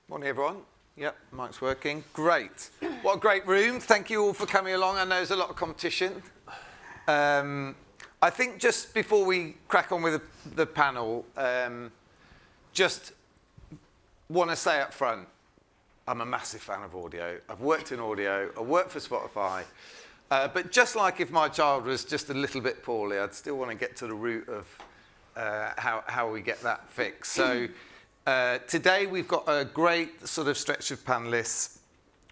Morning, everyone. Yep, mic's working. Great. What a great room. Thank you all for coming along. I know there's a lot of competition. I think just before we crack on with the panel, just want to say up front, I'm a massive fan of audio. I've worked in audio. I work for Spotify. But just like if my child was just a little bit poorly, I'd still want to get to the root of how we get that fixed. So today we've got a great sort of stretch of panellists.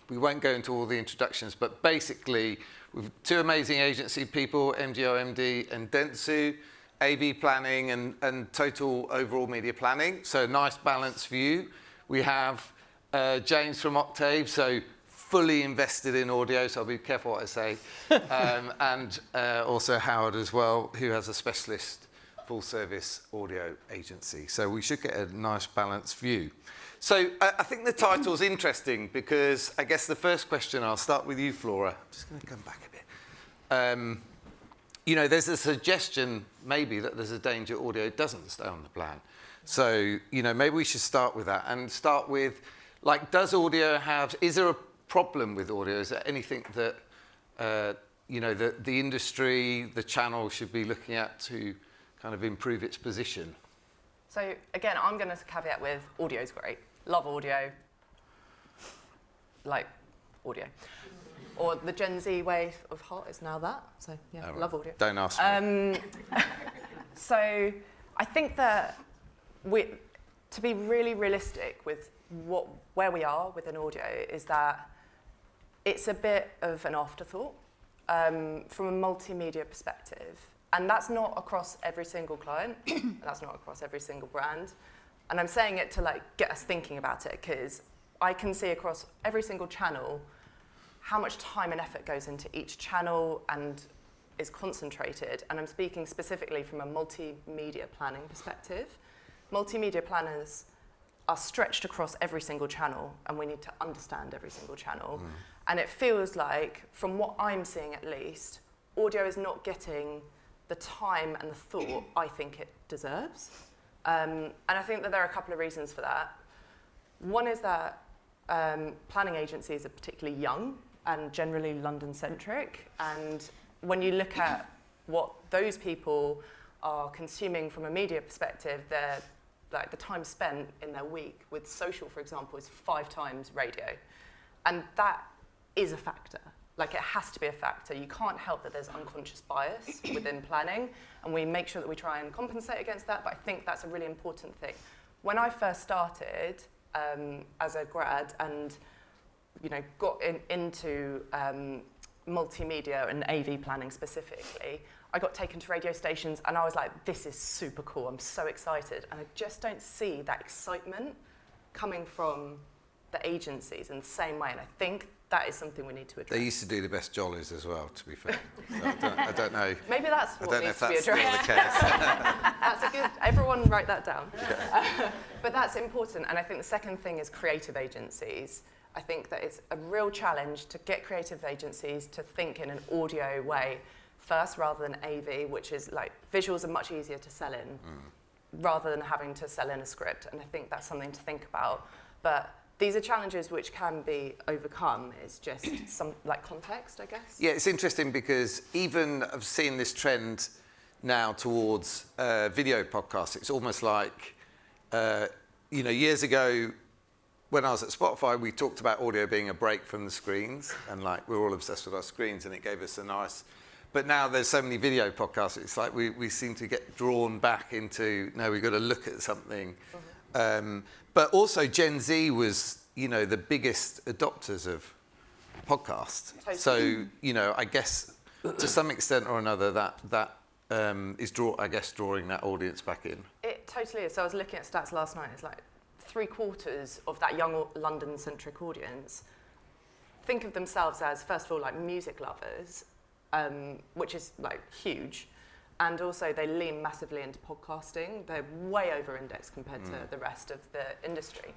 We won't go into all the introductions, but basically we've two amazing agency people, MGO, MD and Dentsu, AV planning and total overall media planning. So nice balanced view. We have James from Octave, so fully invested in audio, so I'll be careful what I say. And also Howard as well, who has a specialist full-service audio agency. So we should get a nice balanced view. So I think the title's interesting because I guess the first question, I'll start with you, Flora. I'm just going to come back a bit. You know, there's a suggestion maybe that there's a danger audio doesn't stay on the plan. So, you know, maybe we should start with that and start with, like, does audio have, is there a problem with audio? Is there anything that, you know, the industry, the channel should be looking at to kind of improve its position? So again, I'm going to caveat with audio's great. Love audio. Like audio. Or the Gen Z way of hot is now that. So yeah, right. Love audio. Don't ask me. So I think that to be really realistic with where we are within audio is that it's a bit of an afterthought from a multimedia perspective. And that's not across every single client. That's not across every single brand. And I'm saying it to like get us thinking about it because I can see across every single channel how much time and effort goes into each channel and is concentrated. And I'm speaking specifically from a multimedia planning perspective. Multimedia planners are stretched across every single channel and we need to understand every single channel. And it feels like, from what I'm seeing at least, audio is not getting the time and the thought I think it deserves. And I think that there are a couple of reasons for that. One is that planning agencies are particularly young and generally London-centric. And when you look at what those people are consuming from a media perspective, they're like the time spent in their week with social, for example, is 5 times radio. And that is a factor. Like, it has to be a factor. You can't help that there's unconscious bias within planning, and we make sure that we try and compensate against that, but I think that's a really important thing. When I first started as a grad and, you know, got into multimedia and AV planning specifically, I got taken to radio stations and I was like, this is super cool, I'm so excited. And I just don't see that excitement coming from the agencies in the same way, and I think that is something we need to address. They used to do the best jollies as well, to be fair. So I don't know. Maybe that's what needs to be addressed. I don't know if that's still the case. That's a good, everyone write that down. Yeah. But that's important. And I think the second thing is creative agencies. I think that it's a real challenge to get creative agencies to think in an audio way first rather than AV, which is like, visuals are much easier to sell in rather than having to sell in a script. And I think that's something to think about. But these are challenges which can be overcome. It's just some like context, I guess. Yeah, it's interesting because even I've seen this trend now towards video podcasts. It's almost like, you know, years ago when I was at Spotify, we talked about audio being a break from the screens, and like we're all obsessed with our screens, and it gave us a nice. But now there's so many video podcasts. It's like we seem to get drawn back into no, we've got to look at something. But also Gen Z was, you know, the biggest adopters of podcasts. Totally. So, you know, I guess to some extent or another that is drawing that audience back in. It totally is. So I was looking at stats last night. It's like 3/4 of that young London-centric audience think of themselves as, first of all, like music lovers, which is like huge. And also they lean massively into podcasting. They're way over-indexed compared to the rest of the industry,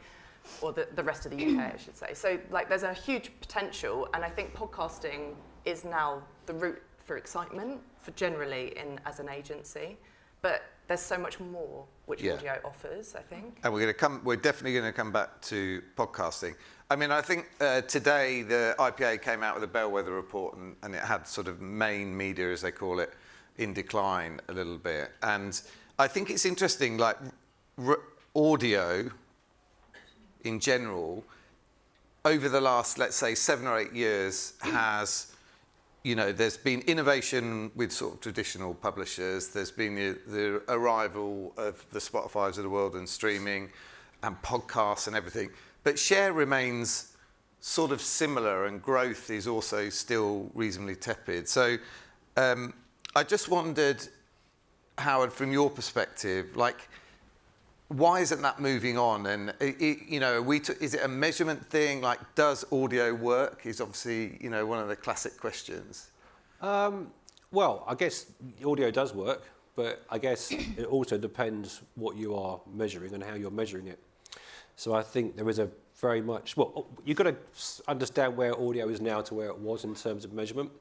or the rest of the UK, I should say. So like there's a huge potential, and I think podcasting is now the route for excitement for generally as an agency. But there's so much more which Yeah. audio offers, I think. And we're definitely going to come back to podcasting. I mean, I think today the IPA came out with a bellwether report, and it had sort of main media, as they call it, in decline a little bit. And I think it's interesting, like audio in general, over the last, let's say, 7 or 8 years has, there's been innovation with sort of traditional publishers. There's been the arrival of the Spotifys of the world and streaming and podcasts and everything. But share remains sort of similar, and growth is also still reasonably tepid. So I just wondered, Howard, from your perspective, like, why isn't that moving on? And is it a measurement thing? Like, does audio work? Is obviously one of the classic questions. Well, I guess audio does work, but I guess it also depends what you are measuring and how you're measuring it. So I think there is a very much, you've got to understand where audio is now to where it was in terms of measurement.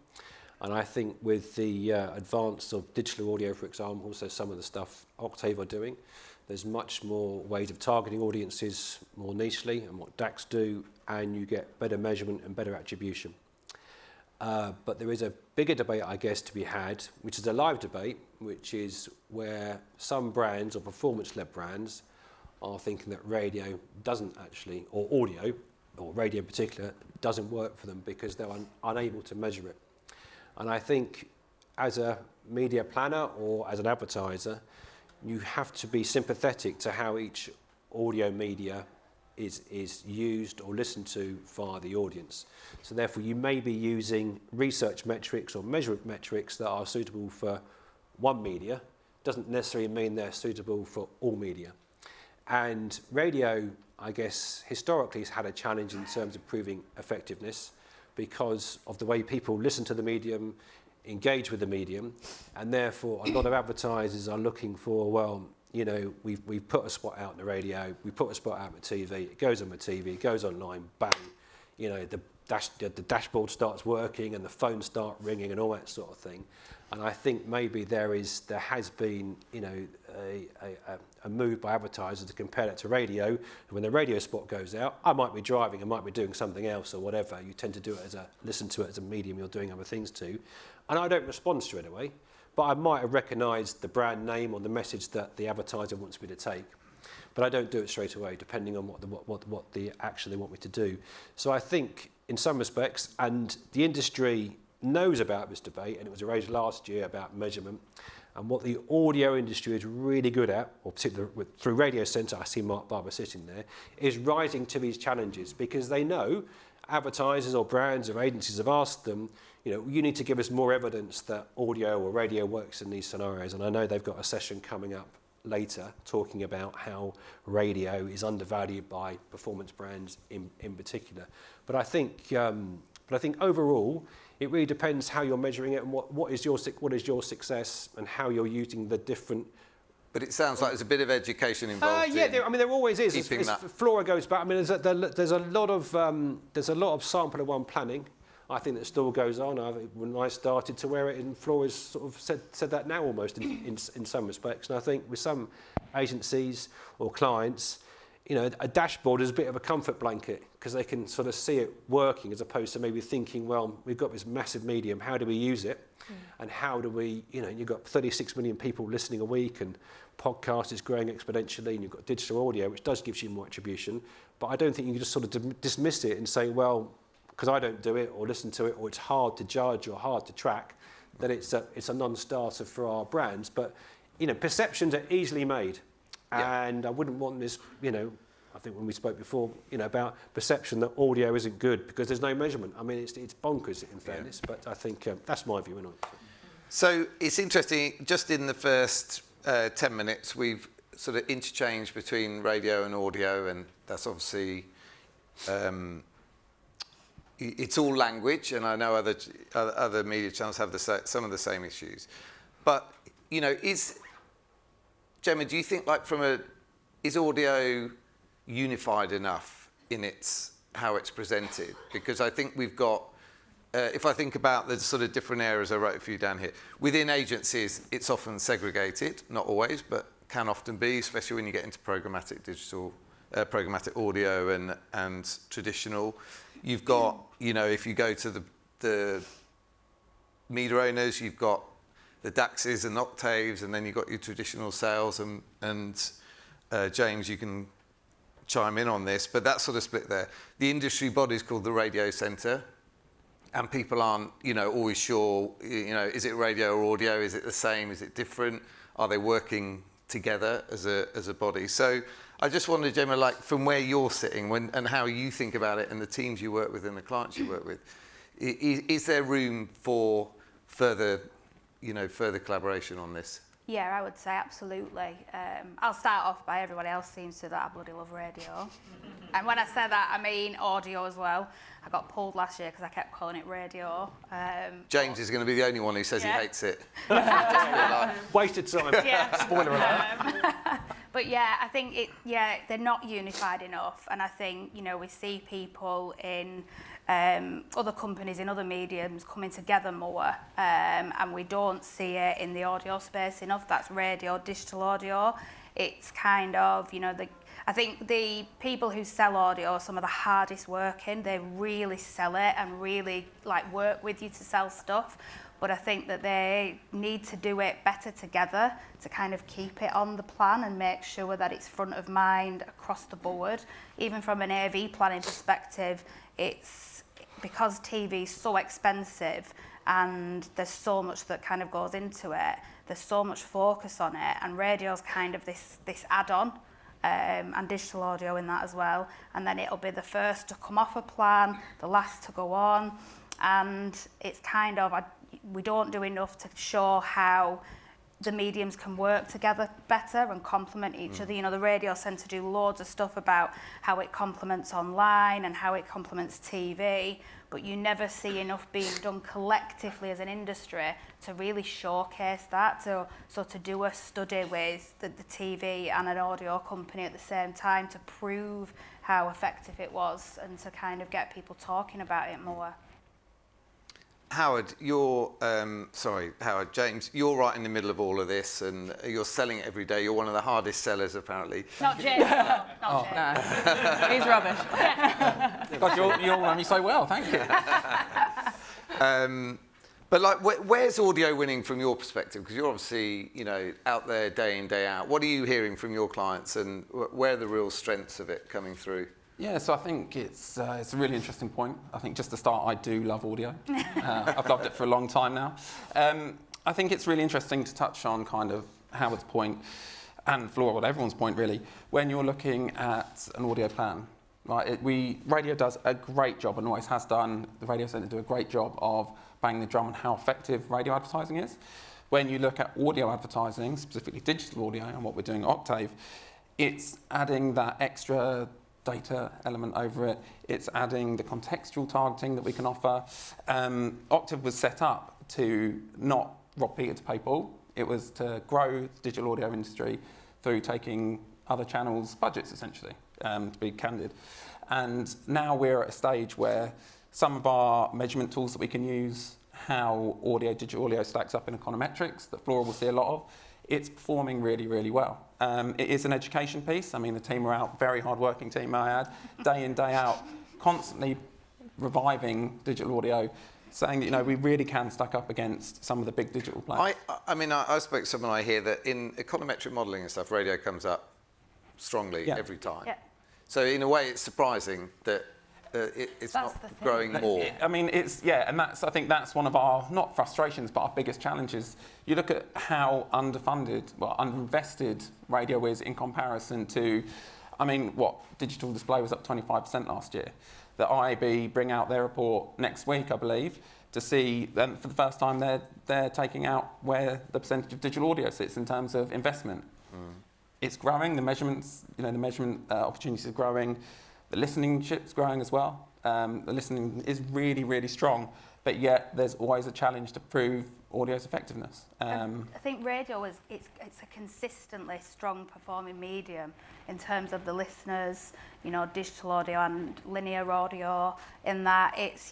And I think with the advance of digital audio, for example, so some of the stuff Octave are doing, there's much more ways of targeting audiences more nichely, and what DACs do, and you get better measurement and better attribution. But there is a bigger debate, I guess, to be had, which is a live debate, which is where some brands or performance-led brands are thinking that radio doesn't actually, or audio, or radio in particular, doesn't work for them because they're unable to measure it. And I think as a media planner or as an advertiser, you have to be sympathetic to how each audio media is used or listened to via the audience. So therefore you may be using research metrics or measurement metrics that are suitable for one media, doesn't necessarily mean they're suitable for all media. And radio, I guess, historically has had a challenge in terms of proving effectiveness because of the way people listen to the medium, engage with the medium, and therefore a lot of advertisers are looking for, we've put a spot out on the radio, we put a spot out on TV, it goes on the TV, it goes online, bang, the dashboard starts working and the phones start ringing and all that sort of thing. And I think maybe there has been, a move by advertisers to compare it to radio. And when the radio spot goes out, I might be driving, I might be doing something else or whatever. You tend to do it listen to it as a medium you're doing other things to. And I don't respond straight away, but I might have recognised the brand name or the message that the advertiser wants me to take. But I don't do it straight away, depending on what they actually want me to do. So I think, in some respects, and the industry knows about this debate, and it was raised last year about measurement, and what the audio industry is really good at, or particularly through Radio Centre, I see Mark Barber sitting there, is rising to these challenges because they know advertisers or brands or agencies have asked them, you need to give us more evidence that audio or radio works in these scenarios. And I know they've got a session coming up later talking about how radio is undervalued by performance brands in particular. But I think overall, it really depends how you're measuring it and what is your success and how you're using the different. But it sounds like there's a bit of education involved. There always is. Keeping that. Flora goes back. I mean, there's a lot of sample of one planning. I think that still goes on. When I started to wear it, and Flora's sort of said that now almost in some respects. And I think with some agencies or clients, a dashboard is a bit of a comfort blanket because they can sort of see it working as opposed to maybe thinking, well, we've got this massive medium, how do we use it? And how do we, you've got 36 million people listening a week and podcast is growing exponentially and you've got digital audio, which does give you more attribution. But I don't think you can just sort of dismiss it and say, well, because I don't do it or listen to it or it's hard to judge or hard to track, that it's a non-starter for our brands. But, perceptions are easily made. Yeah. And I wouldn't want this, I think when we spoke before, about perception that audio isn't good because there's no measurement. I mean, it's bonkers in fairness, but I think that's my view anyway. So it's interesting, just in the first 10 minutes, we've sort of interchanged between radio and audio, and that's obviously, it's all language, and I know other media channels have some of the same issues. But, Gemma, do you think, is audio unified enough in how it's presented? Because I think we've got if I think about the sort of different areas I wrote for you down here, within agencies, it's often segregated, not always, but can often be, especially when you get into programmatic digital, programmatic audio and traditional. You've got, you know, if you go to the media owners, you've got the DAXs and Octaves, and then you've got your traditional sales, and James, you can chime in on this, but that sort of split there. The industry body is called the Radio Centre, and people aren't, you know, always sure, you know, is it radio or audio? Is it the same? Is it different? Are they working together as a body? So I just wondered, Gemma, like from where you're sitting and how you think about it and the teams you work with and the clients you work with, is there room for further collaboration on this? Yeah, I would say absolutely. I'll start off by everybody else seems to that I bloody love radio. And when I say that, I mean audio as well. I got pulled last year because I kept calling it radio. James is going to be the only one who says he hates it. Wasted time. Yeah. Spoiler alert. But yeah, I think they're not unified enough. And I think, you know, we see people in other companies in other mediums coming together more, and we don't see it in the audio space enough. That's radio, digital audio. It's kind of, you know, I think the people who sell audio are some of the hardest working. They really sell it and really like work with you to sell stuff. But I think that they need to do it better together to kind of keep it on the plan and make sure that it's front of mind across the board. Even from an AV planning perspective, it's because TV is so expensive and there's so much that kind of goes into it, there's so much focus on it, and radio's kind of this add-on, and digital audio in that as well. And then it'll be the first to come off a plan, the last to go on, and it's kind of, we don't do enough to show how the mediums can work together better and complement each other. You know, the Radio Centre do loads of stuff about how it complements online and how it complements TV, but you never see enough being done collectively as an industry to really showcase that. So to do a study with the TV and an audio company at the same time to prove how effective it was and to kind of get people talking about it more. Howard, James, you're right in the middle of all of this and you're selling it every day. You're one of the hardest sellers, apparently. Not James, not James. No. He's rubbish. God, you all know me so well, thank you. But like, where's audio winning from your perspective? Because you're obviously, you know, out there day in, day out. What are you hearing from your clients and where are the real strengths of it coming through? Yeah, so I think it's a really interesting point. I think just to start, I do love audio. I've loved it for a long time now. I think it's really interesting to touch on kind of Howard's point and Flora, well, everyone's point really, when you're looking at an audio plan. Right, radio does a great job and always has done. The Radio Centre do a great job of banging the drum on how effective radio advertising is. When you look at audio advertising, specifically digital audio and what we're doing at Octave, it's adding that extra data element over it. It's adding the contextual targeting that we can offer. Octave was set up to not rob Peter to pay Paul. It was to grow the digital audio industry through taking other channels' budgets, essentially, to be candid. And now we're at a stage where some of our measurement tools that we can use, how digital audio stacks up in econometrics, that Flora will see a lot of, it's performing really, really well. It is an education piece. I mean, the team are out, very hard-working team, I add, day in, day out, constantly reviving digital audio, saying that, you know, we really can stack up against some of the big digital players. I spoke to someone I hear that in econometric modelling and stuff, radio comes up strongly every time. Yeah. So in a way, it's surprising that it's not growing more. I mean, and I think that's one of our, not frustrations, but our biggest challenges. You look at how underinvested radio is in comparison to, I mean, digital display was up 25% last year. The IAB bring out their report next week, I believe, to see, then for the first time, they're taking out where the percentage of digital audio sits in terms of investment. It's growing, the measurement opportunities are growing. The listening ship's growing as well. The listening is really, really strong. but yet there's always a challenge to prove audio's effectiveness. I think radio it's a consistently strong performing medium in terms of the listeners, digital audio and linear audio, in that it's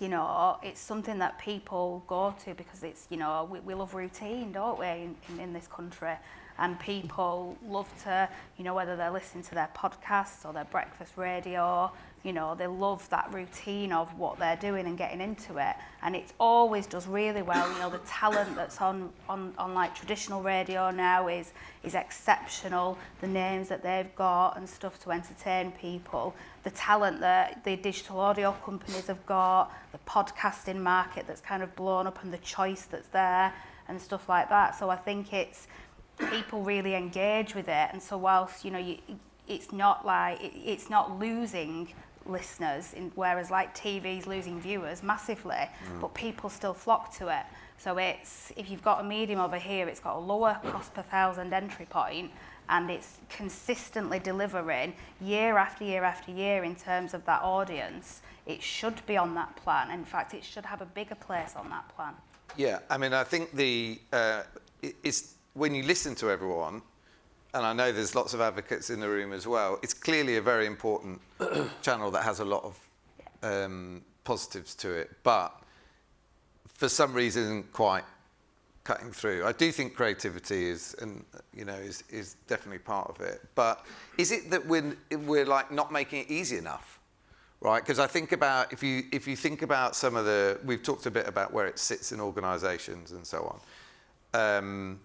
something that people go to because it's, we love routine, don't we, in this country. And people love to, whether they're listening to their podcasts or their breakfast radio, they love that routine of what they're doing and getting into it. And it always does really well. The talent that's on like traditional radio now is exceptional. The names that they've got and stuff to entertain people. The talent that the digital audio companies have got, the podcasting market that's kind of blown up, and the choice that's there and stuff like that. So I think people really engage with it, and so whilst it's not losing listeners, whereas like TV's losing viewers massively, but people still flock to it. So if you've got a medium over here, it's got a lower cost per thousand entry point, and it's consistently delivering year after year after year in terms of that audience. It should be on that plan. In fact, it should have a bigger place on that plan. Yeah, I mean, I think it's when you listen to everyone, and I know there's lots of advocates in the room as well, it's clearly a very important channel that has a lot of positives to it, but for some reason isn't quite cutting through. I do think creativity is definitely part of it, but is it that we're like not making it easy enough? Right, because I think about if you think about some of we've talked a bit about where it sits in organisations and so on.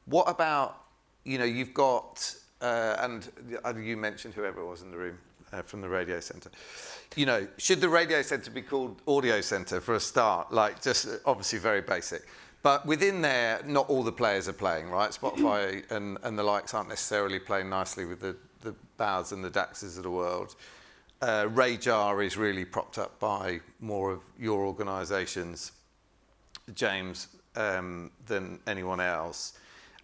What about, you've got, and you mentioned whoever it was in the room from the radio centre. Should the radio centre be called audio centre for a start? Like, just obviously very basic. But within there, not all the players are playing, right? Spotify and the likes aren't necessarily playing nicely with the Bowers and the Daxes of the world. Radar is really propped up by more of your organisations, James, than anyone else.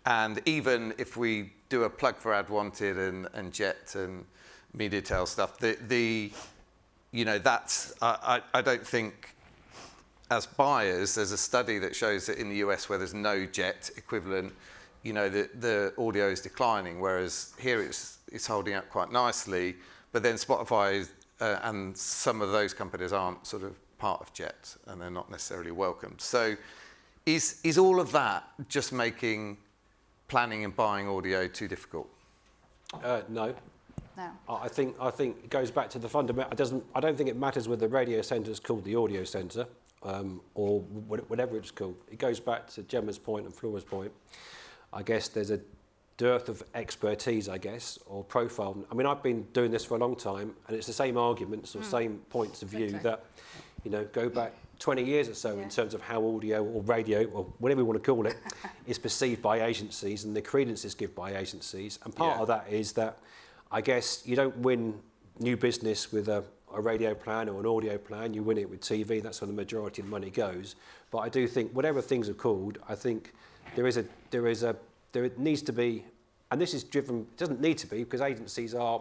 And even if we do a plug for Ad Wanted and Jet and MediaTel stuff, that's I don't think as buyers, there's a study that shows that in the US where there's no Jet equivalent, the audio is declining, whereas here it's holding up quite nicely. But then Spotify and some of those companies aren't sort of part of Jet, and they're not necessarily welcomed. So is all of that just making planning and buying audio too difficult? No. No. I think it goes back to the fundamental. I don't think it matters whether the radio centre is called the audio centre or whatever it's called. It goes back to Gemma's point and Flora's point. I guess there's a dearth of expertise, or profile. I mean, I've been doing this for a long time, and it's the same arguments or same points of view that, go back 20 years or so in terms of how audio or radio, or whatever you want to call it, is perceived by agencies and the credence is given by agencies. And part of that is that, I guess, you don't win new business with a radio plan or an audio plan. You win it with TV. That's where the majority of the money goes. But I do think, whatever things are called, I think there needs to be, and this is driven, it doesn't need to be, because agencies are,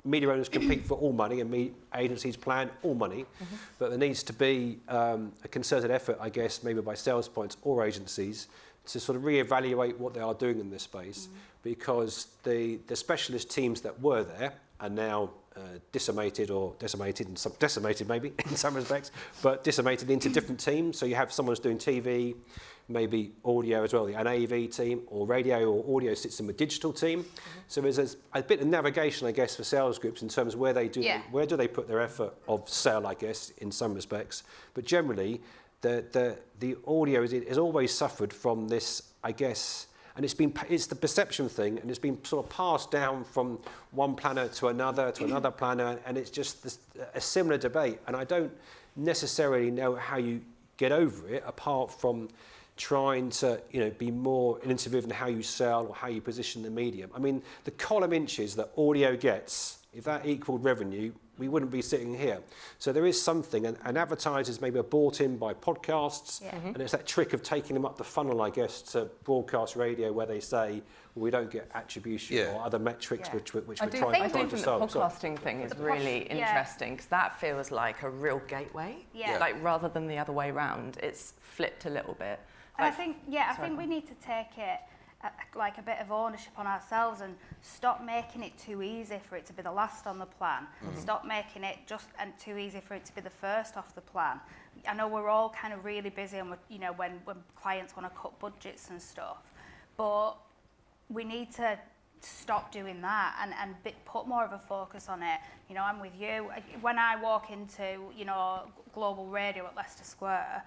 media owners compete for all money and agencies plan all money, but there needs to be a concerted effort, I guess, maybe by sales points or agencies, to sort of reevaluate what they are doing in this space, because the specialist teams that were there are now decimated maybe in some respects, but decimated into different teams. So you have someone who's doing TV, maybe audio as well, an AV team, or radio or audio sits in the digital team. So there's a bit of navigation, I guess, for sales groups in terms of where do they put their effort of sale, I guess, in some respects. But generally, the audio has always suffered from this, I guess, and it's the perception thing, and it's been sort of passed down from one planner to another planner, and it's just a similar debate. And I don't necessarily know how you get over it, apart from trying to be more innovative in how you sell or how you position the medium. I mean, the column inches that audio gets if that equaled revenue, we wouldn't be sitting here. So there is something, and advertisers maybe are bought in by podcasts, and it's that trick of taking them up the funnel, I guess, to broadcast radio where they say, well, we don't get attribution or other metrics which we're trying to solve. I do think the podcasting thing is really interesting, because that feels like a real gateway. Like, rather than the other way around, it's flipped a little bit. And I think we need to take it like a bit of ownership on ourselves and stop making it too easy for it to be the last on the plan. Stop making it too easy for it to be the first off the plan. I know we're all kind of really busy, and when clients want to cut budgets and stuff, but we need to stop doing that and put more of a focus on it. I'm with you. When I walk into global radio at Leicester Square,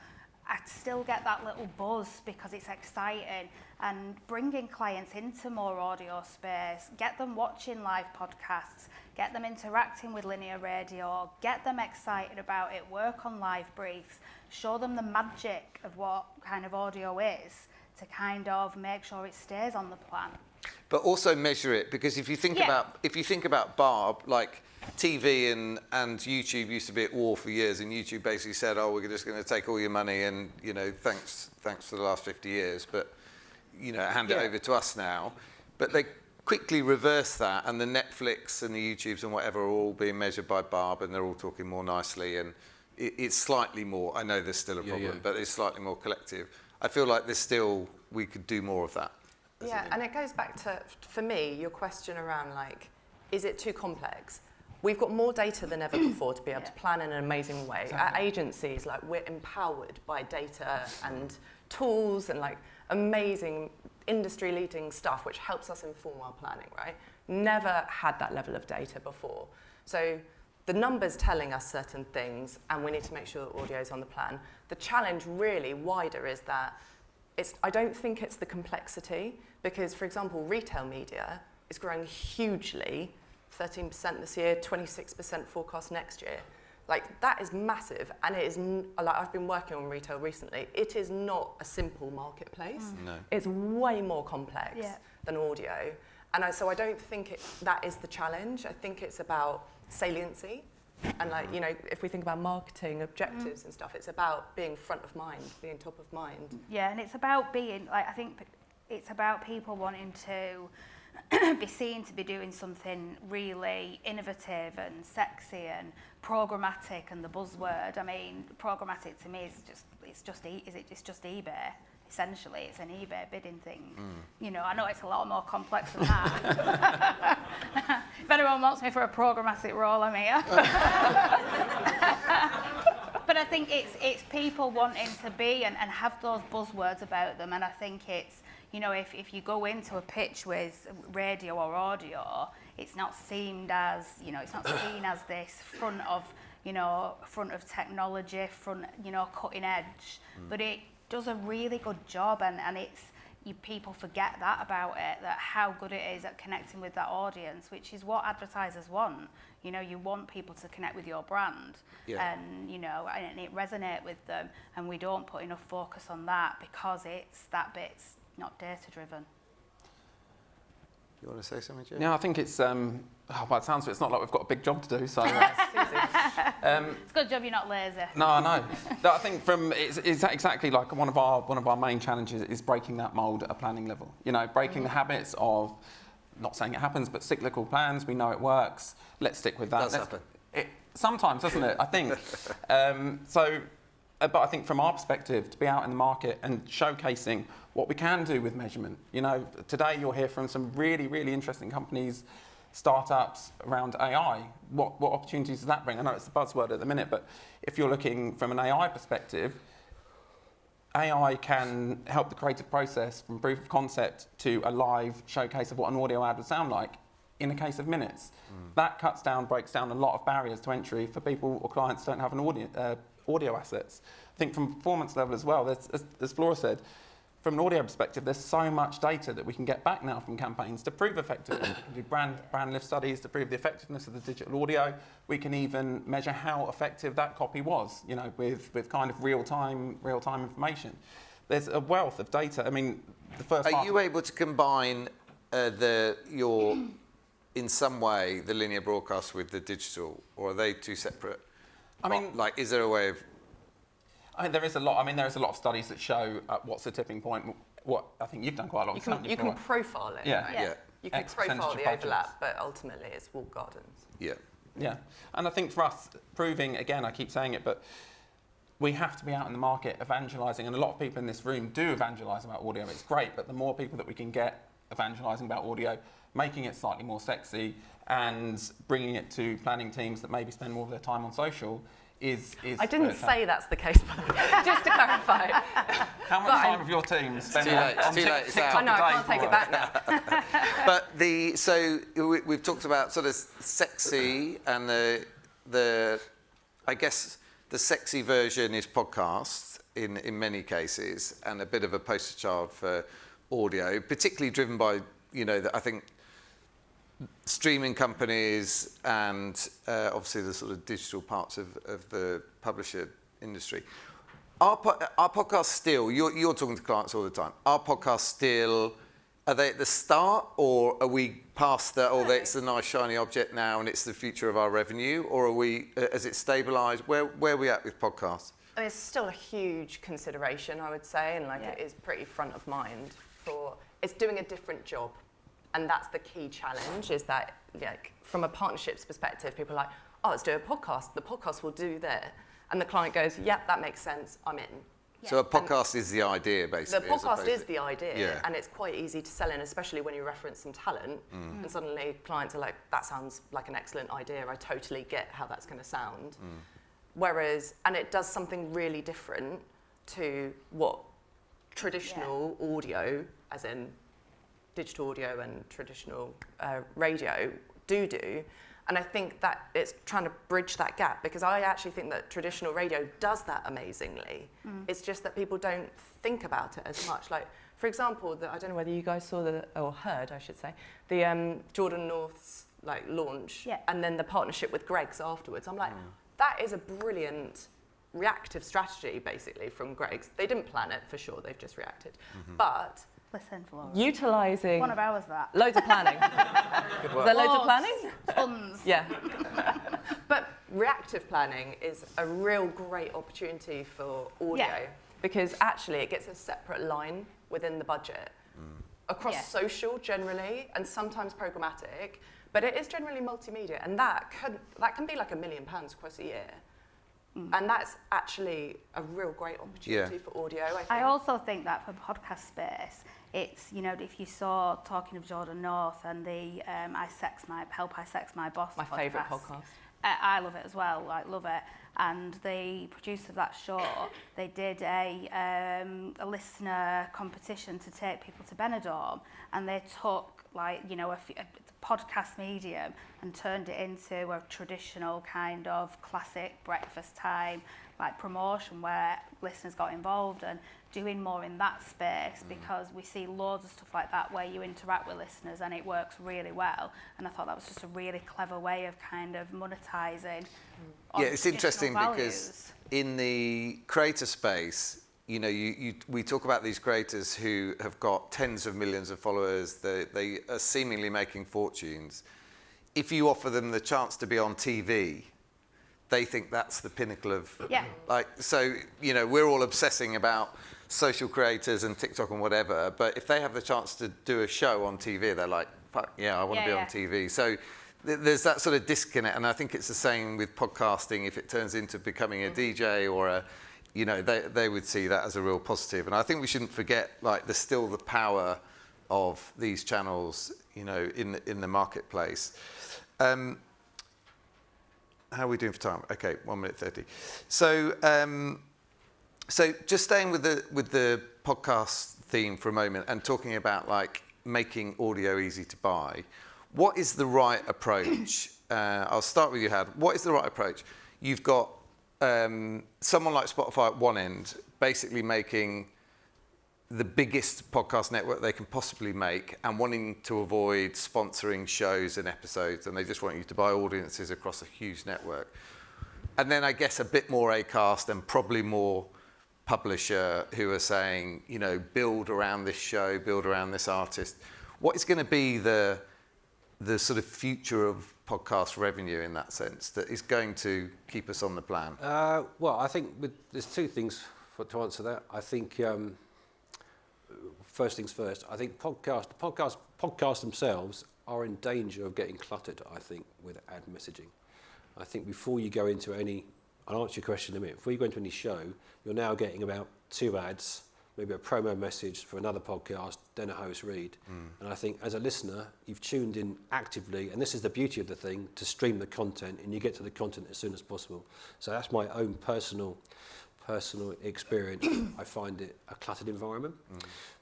I still get that little buzz because it's exciting, and bringing clients into more audio space, get them watching live podcasts, get them interacting with linear radio, get them excited about it, work on live briefs, show them the magic of what kind of audio is to kind of make sure it stays on the plan. But also measure it, because if you think about Barb, like TV and YouTube used to be at war for years, and YouTube basically said, "Oh, we're just going to take all your money, and thanks for the last 50 years, but hand it over to us now." But they quickly reversed that, and the Netflix and the YouTubes and whatever are all being measured by Barb, and they're all talking more nicely, and it's slightly more. I know there's still a problem, but it's slightly more collective. I feel like we could do more of that. Yeah, and it goes back to, for me, your question around, like, is it too complex? We've got more data than ever before to be able to plan in an amazing way. Exactly. At agencies, like, we're empowered by data and tools and, like, amazing industry-leading stuff which helps us inform our planning, right? Never had that level of data before. So the numbers telling us certain things, and we need to make sure that audio is on the plan. The challenge really wider is that I don't think it's the complexity, because, for example, retail media is growing hugely, 13% this year, 26% forecast next year. Like, that is massive, and it is, like, I've been working on retail recently. It is not a simple marketplace. No. It's way more complex than audio. And so I don't think that is the challenge. I think it's about saliency. And, like, if we think about marketing objectives and stuff, it's about being front of mind, being top of mind. Yeah, and it's about being, like, I think it's about people wanting to be seen to be doing something really innovative and sexy and programmatic, and the buzzword. I mean, programmatic to me is just eBay. Essentially, it's an eBay bidding thing. I know it's a lot more complex than that. If anyone wants me for a programmatic role, I'm here. But I think it's people wanting to be and have those buzzwords about them, and I think it's, if you go into a pitch with radio or audio, it's not seen as, it's not seen as this front of technology, cutting edge, but it does a really good job, and people forget that about it, that how good it is at connecting with that audience, which is what advertisers want. You want people to connect with your brand, and it resonate with them, and we don't put enough focus on that because that bit's not data driven. You want to say something, Jay? Yeah, I think it's, by the sounds of it, it's not like we've got a big job to do, so... It's a good job you're not lazy. No, I know. I think it's exactly like one of our main challenges is breaking that mould at a planning level. Breaking the habits of, not saying it happens, but cyclical plans. We know it works. Let's stick with that. It does happen. Sometimes, doesn't it? I think. But I think from our perspective, to be out in the market and showcasing what we can do with measurement. Today you'll hear from some really, really interesting companies, startups around AI. What opportunities does that bring? I know it's a buzzword at the minute, but if you're looking from an AI perspective, AI can help the creative process from proof of concept to a live showcase of what an audio ad would sound like in a case of minutes. That breaks down a lot of barriers to entry for people or clients who don't have an audio assets. I think from performance level as well, as Flora said, from an audio perspective, there's so much data that we can get back now from campaigns to prove effectiveness. We can do brand lift studies to prove the effectiveness of the digital audio. We can even measure how effective that copy was, with kind of real-time information. There's a wealth of data. I mean, the first. Are you able to combine your in some way the linear broadcast with the digital, or are they two separate? I mean, like, is there a way of? I mean, there is a lot of studies that show what's the tipping point. What I think you've done quite a lot. You can profile it. Yeah. Right? Yeah. You can X percentage profile of the budgets. overlap, but ultimately it's walled gardens. Yeah. Yeah, and I think for us, proving, again, I keep saying it, but we have to be out in the market evangelising, and a lot of people in this room do evangelise about audio. It's great, but the more people that we can get evangelising about audio, making it slightly more sexy and bringing it to planning teams that maybe spend more of their time on social is I didn't say that's the case, by the way, just to clarify. How much time of your team spend too late, on too late, it's TikTok out. I know, a day I can't for take it work? back now. But we've talked about sort of sexy, and the I guess the sexy version is podcasts in many cases, and a bit of a poster child for audio, particularly driven by, you know, I think streaming companies and obviously the sort of digital parts of the publisher industry. Are podcasts still, you're talking to clients all the time, are podcasts still, are they at the start, or are we past that, or it's a nice shiny object now and it's the future of our revenue, or are we, has it stabilised? Where are we at with podcasts? I mean, it's still a huge consideration, I would say, and like it is pretty front of mind for, it's doing a different job. And that's the key challenge, is that, like, from a partnerships perspective, people are like, oh, let's do a podcast. The podcast will do that. And the client goes, yep, that makes sense, I'm in. So a podcast is the idea, basically. The podcast is the idea, Yeah. and it's quite easy to sell in, especially when you reference some talent, and suddenly clients are like, that sounds like an excellent idea, I totally get how that's going to sound. Whereas, and it does something really different to what traditional audio, as in digital audio and traditional radio do. And I think that it's trying to bridge that gap, because I actually think that traditional radio does that amazingly. It's just that people don't think about it as much. Like, for example, I don't know whether you guys saw or heard, I should say, the Jordan North's like launch, and then the partnership with Greggs afterwards. I'm like, that is a brilliant reactive strategy, basically, from Greggs. They didn't plan it, for sure, they've just reacted. But Listen, Flora. utilising... One of ours, that. Loads of planning. Was there loads of planning? Tons. Yeah. But reactive planning is a real great opportunity for audio, because actually it gets a separate line within the budget across social generally, and sometimes programmatic, but it is generally multimedia, and that can be like £1 million across a year. And that's actually a real great opportunity for audio, I think. I also think that for podcast space, it's, you know, if you saw, talking of Jordan North and the Help I Sex My Boss My favourite podcast. I love it as well, like, love it. And the producer of that show, they did a listener competition to take people to Benidorm, and they took, like, you know, a podcast medium and turned it into a traditional kind of classic breakfast time, like, promotion where listeners got involved, and doing more in that space, because we see loads of stuff like that where you interact with listeners and it works really well. And I thought that was just a really clever way of kind of monetising. Yeah, it's interesting values. because in the creator space, you know, we talk about these creators who have got tens of millions of followers, they are seemingly making fortunes. If you offer them the chance to be on TV, they think that's the pinnacle of... Like, so, you know, we're all obsessing about social creators and TikTok and whatever, but if they have the chance to do a show on TV, they're like, fuck, yeah, I want to be on TV. So there's that sort of disconnect, and I think it's the same with podcasting. If it turns into becoming a DJ or a... You know, they would see that as a real positive. And I think we shouldn't forget, like, there's still the power of these channels, you know, in the marketplace. How are we doing for time? Okay, 1 minute 30. So, so just staying with the podcast theme for a moment and talking about, like, making audio easy to buy. What is the right approach? I'll start with you, Had. What is the right approach? You've got someone like Spotify at one end, basically making the biggest podcast network they can possibly make and wanting to avoid sponsoring shows and episodes, and they just want you to buy audiences across a huge network. And then I guess a bit more Acast and probably more publisher who are saying, you know, build around this show, build around this artist. What is going to be the the sort of future of podcast revenue in that sense that is going to keep us on the plan? Well, I think there's two things to answer that. I think first things first. I think podcasts themselves are in danger of getting cluttered. I think with ad messaging. I think before you go into any, I'll answer your question in a minute. Before you go into any show, you're now getting about 2 ads, maybe a promo message for another podcast, then a host read. And I think as a listener, you've tuned in actively, and this is the beauty of the thing, to stream the content, and you get to the content as soon as possible. So that's my own personal experience. I find it a cluttered environment.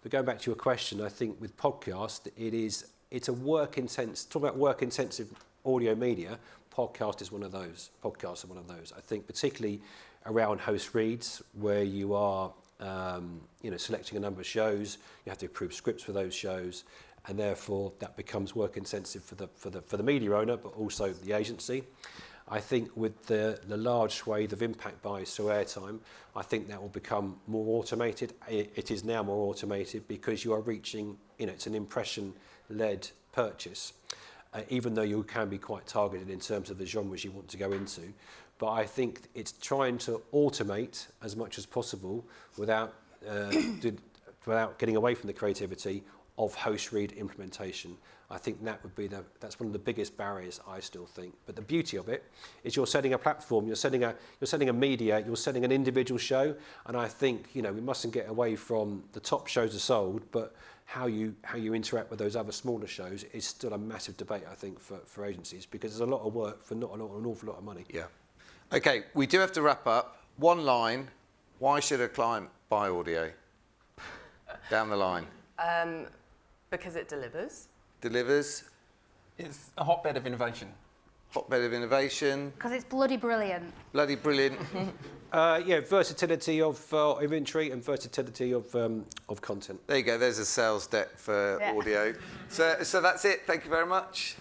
But going back to your question, I think with podcast, it's a talk about work-intensive audio media, podcast is one of those. Podcasts are one of those. I think particularly around host reads, where you are selecting a number of shows, you have to approve scripts for those shows, and therefore that becomes work intensive for the media owner, but also the agency. I think with the large swathe of impact buys through airtime, I think that will become more automated. It is now more automated because you are reaching, it's an impression-led purchase, even though you can be quite targeted in terms of the genres you want to go into. But I think it's trying to automate as much as possible without getting away from the creativity of host read implementation. I think that's one of the biggest barriers, I still think. But the beauty of it is you're setting a platform, you're setting a media, you're setting an individual show, and I think we mustn't get away from the top shows are sold, but how you interact with those other smaller shows is still a massive debate, I think, for agencies, because there's a lot of work for an awful lot of money. Yeah. Okay, we do have to wrap up. One line: why should a client buy audio? Down the line. Because it delivers. Delivers. It's a hotbed of innovation. Hotbed of innovation. Because it's bloody brilliant. Bloody brilliant. Versatility of inventory and versatility of content. There you go. There's a sales deck for audio. So that's it. Thank you very much.